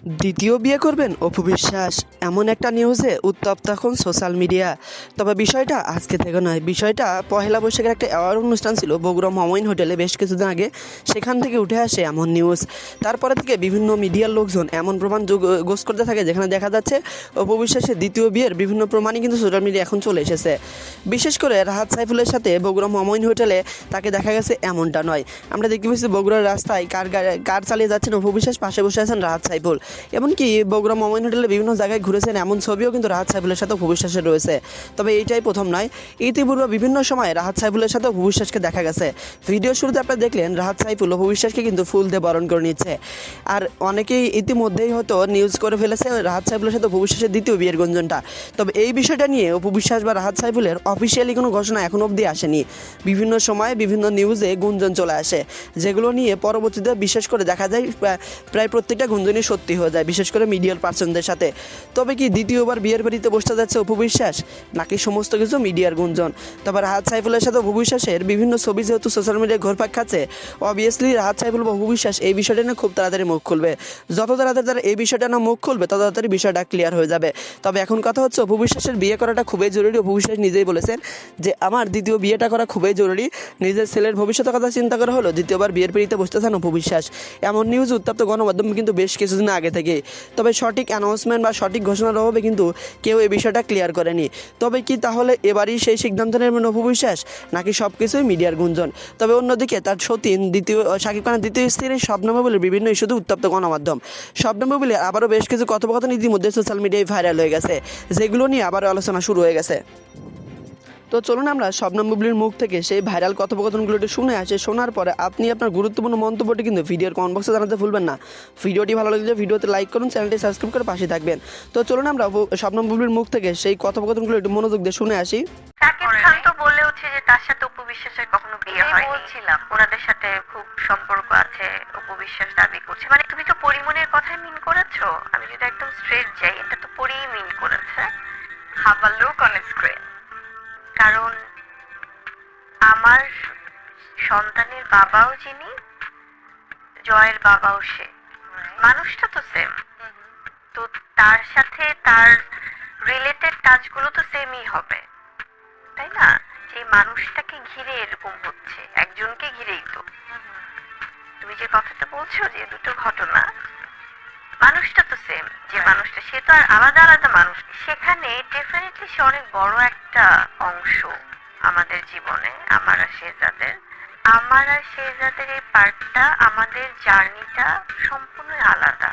দ্বিতীয় বিয়ে করবেন অপু বিশ্বাস, এমন একটা নিউজে উত্তপ্ত এখন সোশ্যাল মিডিয়া। তবে বিষয়টা আজকে থেকে নয়, বিষয়টা পহেলা বৈশাখের একটা অ্যাওয়ার্ড অনুষ্ঠান ছিল বগুড়া মমইন হোটেলে বেশ কিছুদিন আগে, সেখান থেকে উঠে আসে এমন নিউজ। তারপরে থেকে বিভিন্ন মিডিয়ার লোকজন এমন প্রমাণ গোস করতে থাকে যেখানে দেখা যাচ্ছে অপু বিশ্বাসের দ্বিতীয় বিয়ের বিভিন্ন প্রমাণই কিন্তু সোশ্যাল মিডিয়া এখন চলে এসেছে। বিশেষ করে রাহাত সাইফুলের সাথে বগুড়া মমইন হোটেলে তাকে দেখা গেছে এমনটা নয়। আমরা দেখতে পাচ্ছি বগুড়ার রাস্তায় কার চালিয়ে যাচ্ছেন অপু বিশ্বাস, পাশে বসে আছেন রাহাত সাইফুল। এমনকি বগুড়া মমইন হোটেলে বিভিন্ন জায়গায় ঘুরেছেন এমন ছবিও কিন্তু রাহাত সাইফুলের সাথে অপু বিশ্বাসের রয়েছে। তবে এইটাই প্রথম নয়, ইতিপূর্বে বিভিন্ন সময় রাহাত সাইফুলের সাথে অপু বিশ্বাসকে দেখা গেছে। ভিডিও শুরুতে আপনারা দেখলেন রাহাত সাইফুল অপু বিশ্বাসকে কিন্তু ফুল দিয়ে বরণ করে নিচ্ছে। আর অনেকেই ইতিমধ্যেই হয়তো নিউজ করে ফেলেছে রাহাত সাইফুলের সাথে অপু বিশ্বাসের দ্বিতীয় বিয়ের গুঞ্জনটা। তবে এই বিষয়টা নিয়ে অপু বিশ্বাস বা রাহাত সাইফুলের অফিসিয়ালি কোনো ঘোষণা এখন অবধি আসেনি। বিভিন্ন সময়ে বিভিন্ন নিউজে গুঞ্জন চলে আসে, যেগুলো নিয়ে পরবর্তীতে বিশেষ করে দেখা যায় প্রায় প্রত্যেকটা গুঞ্জনই সত্যি হয়ে যায়, বিশেষ করে মিডিয়ার পার্সনদের সাথে। তবে কি দ্বিতীয়বার বিয়ের বাড়িতে বসতে যাচ্ছে অপু বিশ্বাস, নাকি সমস্ত কিছু মিডিয়ার গুঞ্জন? তবে রাহাত সাইফুলের সাথে অপু বিশ্বাসের বিভিন্ন ছবি যেহেতু সোশ্যাল মিডিয়ায় ঘুরপাক খাচ্ছে, অবভিয়াসলি রাহাত সাইফুল বা অপু বিশ্বাস এই বিষয়টা নিয়ে খুব তাড়াতাড়ি মুখ খুলবে। যত তাড়াতাড়ি তারা এই বিষয়টা না মুখ খুলবে তত তাড়াতাড়ি বিষয়টা ক্লিয়ার হয়ে যাবে। তবে এখন কথা হচ্ছে অপু বিশ্বাসের বিয়ে করাটা খুবই জরুরি। অপু বিশ্বাস নিজেই বলেছেন যে আমার দ্বিতীয় বিয়েটা করা খুবই জরুরি। নিজের ছেলের ভবিষ্যতের কথা চিন্তা করা হলো দ্বিতীয়বার বিয়ের পিড়িতে বসতেছেন অপু বিশ্বাস। এমন নিউজ উত্তপ্ত গণমাধ্যম কিন্তু বেশ কিছুদিন আগে থেকে। তবে সঠিক অ্যানাউন্সমেন্ট বা সঠিক ঘোষণার অভাবে কিন্তু কেউ এই বিষয়টা ক্লিয়ার করেনি। তবে কি তাহলে এবারই সেই সিদ্ধান্ত নেবেন অপু বিশ্বাস, নাকি সব কিছুই মিডিয়ার গুঞ্জন? তবে অন্যদিকে তার সতীন শাকিব খানের দ্বিতীয় স্ত্রী শবনম বুবলির বিভিন্ন ইস্যুতে উত্তপ্ত গণমাধ্যম। শবনম বুবলি আবারও বেশ কিছু কথোপকথন ইতিমধ্যে সোশ্যাল মিডিয়ায় ভাইরাল হয়ে গেছে, যেগুলো নিয়ে আবারও আলোচনা শুরু হয়ে গেছে। তো চলুন আমরা শবনম বুবলির মুখ থেকে সেই ভাইরাল কথোপকথনগুলো একটু শুনে আসে। শোনার পরে আপনি আপনার গুরুত্বপূর্ণ মন্তব্যটি কিন্তু ভিডিওর কমেন্ট বক্সে জানাতে ভুলবেন না। ভিডিওটি ভালো লাগলে ভিডিওতে লাইক করুন, চ্যানেলটি সাবস্ক্রাইব করে পাশে থাকবেন। তো চলুন আমরা শবনম বুবলির মুখ থেকে সেই কথোপকথনগুলো একটু মনোযোগ দিয়ে শুনে আসি। শাকিব খান তো বলেওছে যে তার সাথে অপু বিশ্বাসের কখনো বিয়ে হয়নি। বলছিলাম ওনাদের সাথে খুব সম্পর্ক আছে, অপু বিশ্বাস দাবি করছে। মানে তুমি তো পরিমণির কথাই মিন করেছো। আমি যদি একদম স্ট্রেট যাই, এটা তো পরিই মিন করেছে। Have a look on screen. কারণ আমার সন্তানের বাবাও যিনি, জয়ের বাবাও সে, মানুষটা তো সেম। তো তার সাথে তার রিলেটেড কাজগুলো তো সেমই হবে, তাই না? যে মানুষটাকে ঘিরে এরকম হচ্ছে, একজনকে ঘিরেই তো। তুমি যে কথাটা বলছো যে দুটো ঘটনা, মানুষটা তো সেম। যে মানুষটা সে তো আর আলাদা আলাদা মানুষ। সেখানে ডেফিনেটলি সে অনেক বড় একটা অংশ আমাদের জীবনে। আমার আর শেহজাদের এই পার্টটা, আমাদের জার্নিটা সম্পূর্ণ আলাদা।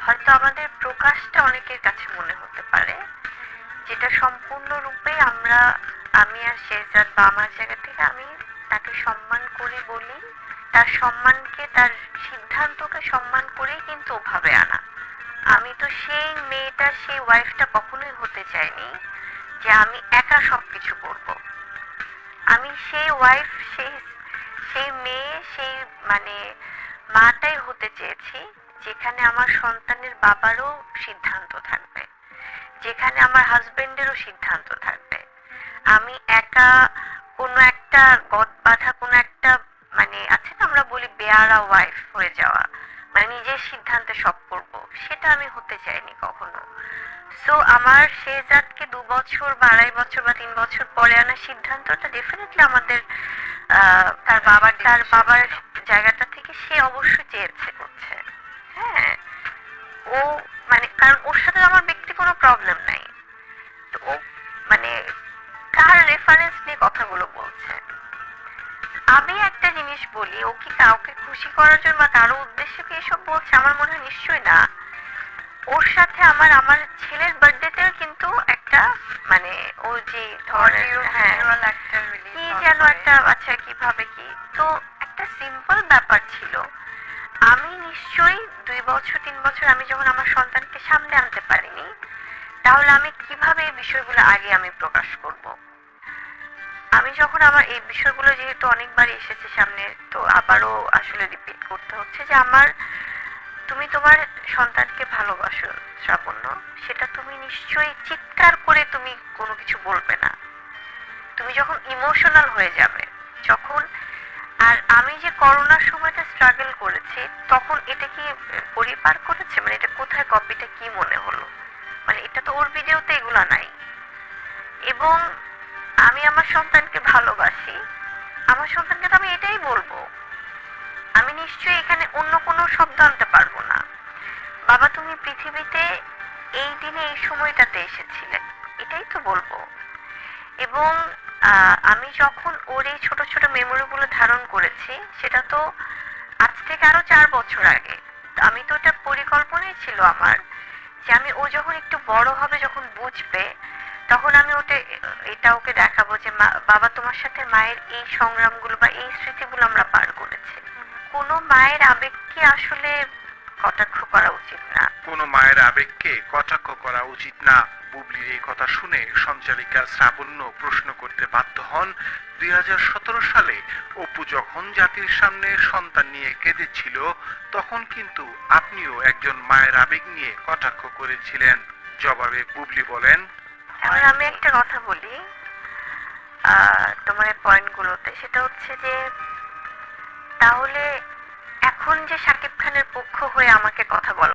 হয়তো আমাদের প্রকাশটা অনেকের কাছে মনে হতে পারে যেটা সম্পূর্ণরূপে আমি আর শেহজাদ বা আমার জায়গা থেকে আমি তাকে সম্মান করি বলি, তার সম্মানকে, তার সিদ্ধান্তকে সম্মান করেই কিন্তু ওভাবে আনা। আমি তো সেই মেয়েটা, সেই ওয়াইফটা কখনোই হতে চাইনি যে আমি একা সবকিছু করব। আমি সেই ওয়াইফ, সেই মেয়ে, সেই মানে মাটাই হতে চেয়েছি যেখানে আমার সন্তানের বাবারও সিদ্ধান্ত থাকবে, যেখানে আমার হাজবেন্ডেরও সিদ্ধান্ত থাকবে। আমি একা কোনো একটা গদ বাঁধা কোনো একটা, মানে আছে না আমরা বলি বেয়ারা ওয়াইফ হয়ে যাওয়া, মানে নিজের সিদ্ধান্তে সব করব, সেটা আমি হতে চাইনি কখনো। সো আমার শেহজাদকে 2 বছর বা 2.5 বছর বা 3 বছর পরে আনার সিদ্ধান্তটা ডেফিনেটলি আমাদের তার বাবার জায়গাটা থেকে সে অবশ্যই চেয়েছে, করছে। হ্যাঁ, ও মানে কারণ ওর সাথে আমার ব্যক্তি কোনো প্রবলেম নাই। তো ও মানে কার রেফারেন্স নিয়ে কথাগুলো বলছে। আমি একটা জিনিস বলি, ও কি কাউকে খুশি করার জন্য বা কারো উদ্দেশ্যে কি এসব বলছে? আমার মনে হয় নিশ্চয়ই না। ওর সাথে আমার ছেলের বার্থডেতেও কিন্তু একটা, মানে ও যে ধরনের কি যেন একটা, আচ্ছা কিভাবে কি, তো একটা সিম্পল ব্যাপার ছিল। আমি নিশ্চয়ই 2 বছর 3 বছর আমি যখন আমার সন্তানকে সামনে আনতে পারিনি, তাহলে আমি কিভাবে এই বিষয়গুলো আগে আমি প্রকাশ করব? আমি যখন আমার এই বিষয়গুলো যেহেতু অনেকবার এসেছে সামনে, তো আবারও আসলে রিপিট করতে হচ্ছে যে তুমি তোমার সন্তানকে ভালোবাসো শ্রাবণ্য, সেটা তুমি নিশ্চয়ই চিৎকার করে তুমি কোনো কিছু বলবে না। তুমি যখন ইমোশনাল হয়ে যাবে, যখন আর আমি যে করোনার সময়টা স্ট্রাগল করেছি, তখন এটা কি পরিবার করেছে? মানে এটা কোথায় কপিটা কি মনে হলো? মানে এটা তো ওর ভিডিওতে এগুলা নাই। এবং আমি আমার সন্তানকে ভালোবাসি, আমার সন্তানকে তো আমি এটাই বলবো। আমি নিশ্চয়ই এখানে অন্য কোনো শব্দ আনতে পারবো না। বাবা, তুমি পৃথিবীতে এই দিনে এই সময়টাতে এসেছিলে, এটাই তো বলবো। এবং আমি যখন ওর এই ছোট ছোট মেমোরিগুলো ধারণ করেছি, সেটা তো আজ থেকে আরো 4 বছর আগে। আমি তো এটা পরিকল্পনাই ছিল আমার, যে আমি ও যখন একটু বড় হবে, যখন বুঝবে, তখন আমি এটা ওকে দেখাবো যে বাবা, তোমার সাথে মায়ের এই সংগ্রামগুলো বা এই স্মৃতিগুলো আমরা পার করেছি। কোনো মায়ের আবেগকে আসলে কটাক্ষ করা উচিত না। কোনো মায়ের আবেগকে কটাক্ষ করা উচিত না। বুবলির এই কথা শুনে সঞ্চালিকা শ্রাবণ্য প্রশ্ন করতে বাধ্য হন, 2017 সালে অপু যখন জাতির সামনে সন্তান নিয়ে কেঁদেছিল, তখন কিন্তু আপনিও একজন মায়ের আবেগ নিয়ে কটাক্ষ করেছিলেন। জবাবে বুবলি বলেন, এবার আমি একটা কথা বলি তোমার পয়েন্টগুলোতে, সেটা হচ্ছে যে তাহলে এখন যে শাকিব খানের পক্ষ হয়ে আমাকে কথা বলা